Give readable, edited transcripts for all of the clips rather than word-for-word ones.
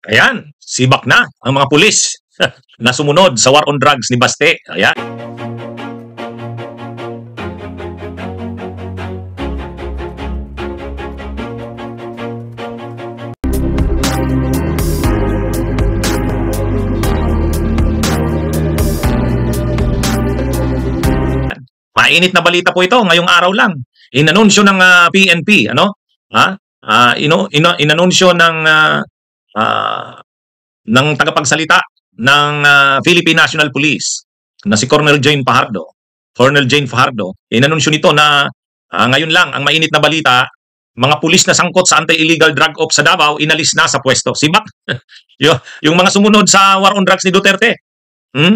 Ayan, sibak na ang mga pulis na sumunod sa war on drugs ni Baste. Ayan. Mainit na balita po ito ngayong araw lang. Inanunsyo ng PNP, ano? Inanunsyo ng tagapagsalita ng Philippine National Police na si Colonel Jane Fajardo. Colonel Jane Fajardo, inanunsyo nito na ngayon lang ang mainit na balita, mga pulis na sangkot sa anti-illegal drug ops sa Davao inalis na sa pwesto. Sibak. yung mga sumunod sa war on drugs ni Duterte.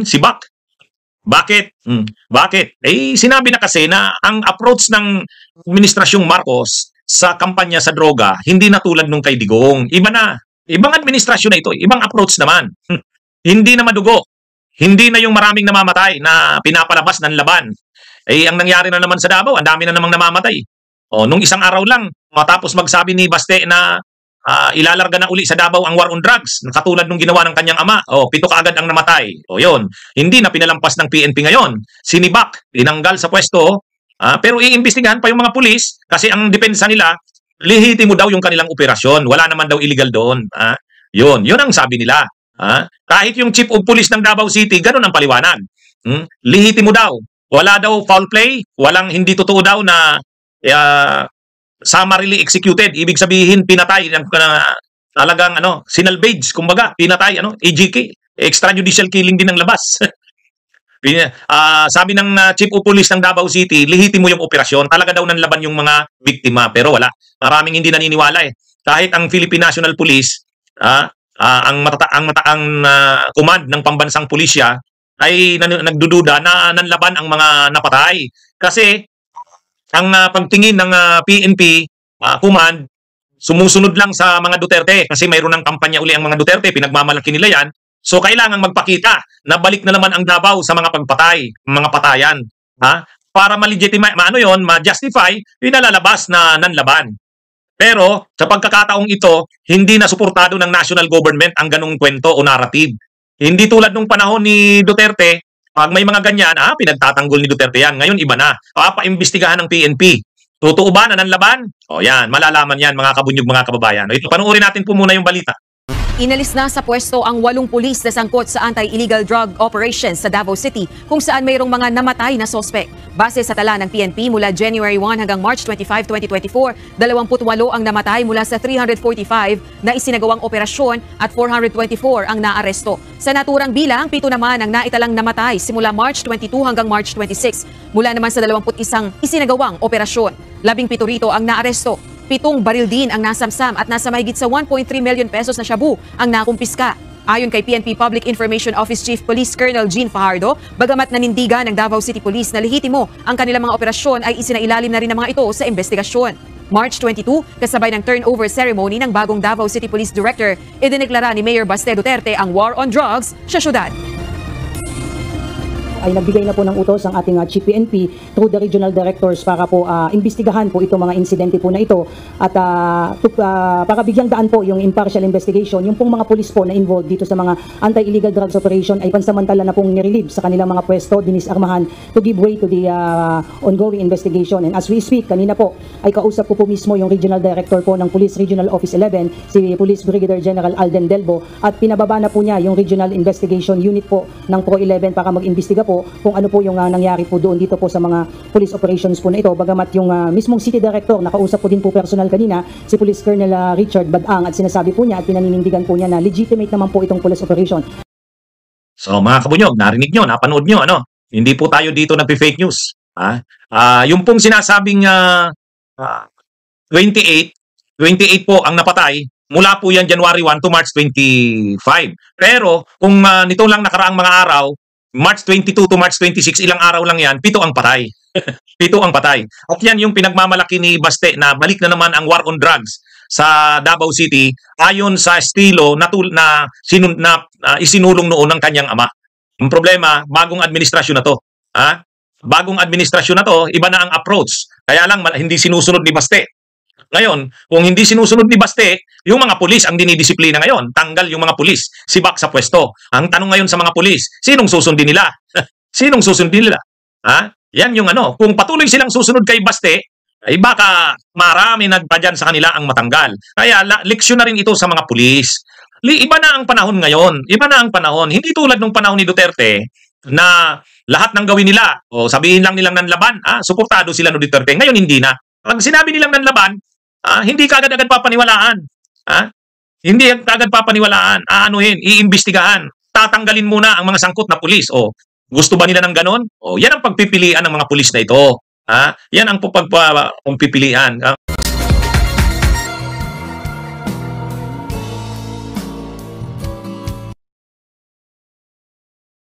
Sibak. Bakit? Bakit? Sinabi na kasi na ang approach ng administrasyong Marcos sa kampanya sa droga, hindi na tulad nung kay Digong. Iba na. Ibang administrasyon na ito. Ibang approach naman. Hindi na madugo. Hindi na yung maraming namamatay na pinapalabas ng laban. Ang nangyari na naman sa Davao, ang dami na namang namamatay. Nung isang araw lang, matapos magsabi ni Baste na ilalarga na uli sa Davao ang war on drugs, katulad nung ginawa ng kanyang ama. 7 kaagad ang namatay. Yun. Hindi na pinalampas ng PNP ngayon. Sinibak, tinanggal sa pwesto, pero iimbestigahan pa yung mga pulis kasi ang depensa nila, lihitimo daw yung kanilang operasyon. Wala naman daw illegal doon. Yun ang sabi nila. Kahit yung chief of police ng Davao City, ganun ang paliwanag. Lihitimo daw. Wala daw foul play, walang hindi totoo daw na summarily executed, ibig sabihin pinatay talagang sinalvage, kumbaga pinatay EJK, extrajudicial killing din ang labas. Sabi ng chief of police ng Davao City, lihitimo yung operasyon, talaga daw nanlaban yung mga biktima, pero wala, maraming hindi naniniwala kahit ang Philippine National Police, ang command ng pambansang pulisya ay nagdududa na nanlaban ang mga napatay kasi ang pagtingin ng PNP command, sumusunod lang sa mga Duterte kasi mayroon ng kampanya uli ang mga Duterte, pinagmamalaki nila yan. So kailangan magpakita na balik na naman ang Davao sa mga pagpatay, mga patayan. Para ma-legitimate, ma-justify yung nalalabas na nanlaban. Pero sa pagkakataong ito, hindi na suportado ng national government ang ganung kwento o narrative. Hindi tulad nung panahon ni Duterte, pag may mga ganyan, pinagtatanggol ni Duterte yan. Ngayon, iba na. Papaimbestigahan ng PNP. Totoo ba na nanlaban? Yan, malalaman yan, mga kabunyog, mga kababayan. Ito, panuorin natin po muna yung balita. Inalis na sa pwesto ang 8 pulis na sangkot sa anti-illegal drug operations sa Davao City kung saan mayroong mga namatay na sospek. Base sa tala ng PNP mula January 1 hanggang March 25, 2024, 28 ang namatay mula sa 345 na isinagawang operasyon at 424 ang naaresto. Sa naturang bilang, 7 naman ang naitalang namatay simula March 22 hanggang March 26. Mula naman sa 21 isinagawang operasyon, 17 rito ang naaresto. 7 baril din ang nasamsam at nasa mahigit sa 1.3 million pesos na shabu ang nakumpiska. Ayon kay PNP Public Information Office Chief Police Colonel Jane Fajardo, bagamat nanindigan ng Davao City Police na lehitimo ang kanilang mga operasyon ay isinailalim na rin ng mga ito sa investigasyon. March 22, kasabay ng turnover ceremony ng bagong Davao City Police Director, idineklara ni Mayor Baste Duterte ang war on drugs sa syudad. Ay nagbigay na po ng utos ang ating Chief PNP through the regional directors para po imbestigahan po itong mga insidente po na ito at para bigyang daan po yung impartial investigation, yung pong mga pulis po na involved dito sa mga anti-illegal drugs operation ay pansamantala na pong nirelieve sa kanilang mga pwesto, dinisarmahan to give way to the ongoing investigation. And as we speak, kanina po ay kausap ko po mismo yung regional director po ng Police Regional Office 11, si Police Brigadier General Alden Delbo, at pinababa na po niya yung regional investigation unit po ng Pro 11 para mag-imbestiga po kung ano po yung nangyari po doon dito po sa mga police operations po na ito. Bagamat yung mismong city director, nakausap po din po personal kanina, si Police Colonel Richard Badang, at sinasabi po niya at pinaninindigan po niya na legitimate naman po itong police operation. So mga kabunyog, narinig nyo, napanood nyo, hindi po tayo dito nagpi-fake news. Yung pong sinasabing 28 po ang napatay, mula po yan January 1 to March 25. Pero kung nito lang nakaraang mga araw, March 22 to March 26, ilang araw lang yan, 7 ang patay. 7 ang patay. At yan yung pinagmamalaki ni Baste na balik na naman ang war on drugs sa Davao City ayon sa estilo na isinulong noon ng kanyang ama. Ang problema, bagong administrasyon na to. Bagong administrasyon na to, iba na ang approach. Kaya lang hindi sinusunod ni Baste. Ngayon, kung hindi sinusunod ni Baste, yung mga pulis ang dinidisiplina ngayon. Tanggal yung mga pulis, sibak sa pwesto. Ang tanong ngayon sa mga pulis, sinong susundin nila? Sinong susundin nila? Ha? Yan yung ano. Kung patuloy silang susunod kay Baste, ay baka marami na pa dyan sa kanila ang matanggal. Kaya leksyon na rin ito sa mga pulis. Iba na ang panahon ngayon. Iba na ang panahon. Hindi tulad nung panahon ni Duterte na lahat ng gawin nila, o sabihin lang nilang nanlaban, suportado sila ni Duterte. Ngayon hindi na. Pag sinabi nilang nanlaban, hindi kaagad-agad papaniwalaan. Hindi kaagad papaniwalaan. Aanuhin, iimbestigahan. Tatanggalin muna ang mga sangkot na pulis. O, gusto ba nila ng ganon? O, yan ang pagpipilian ng mga pulis na ito. Yan ang pagpipilian.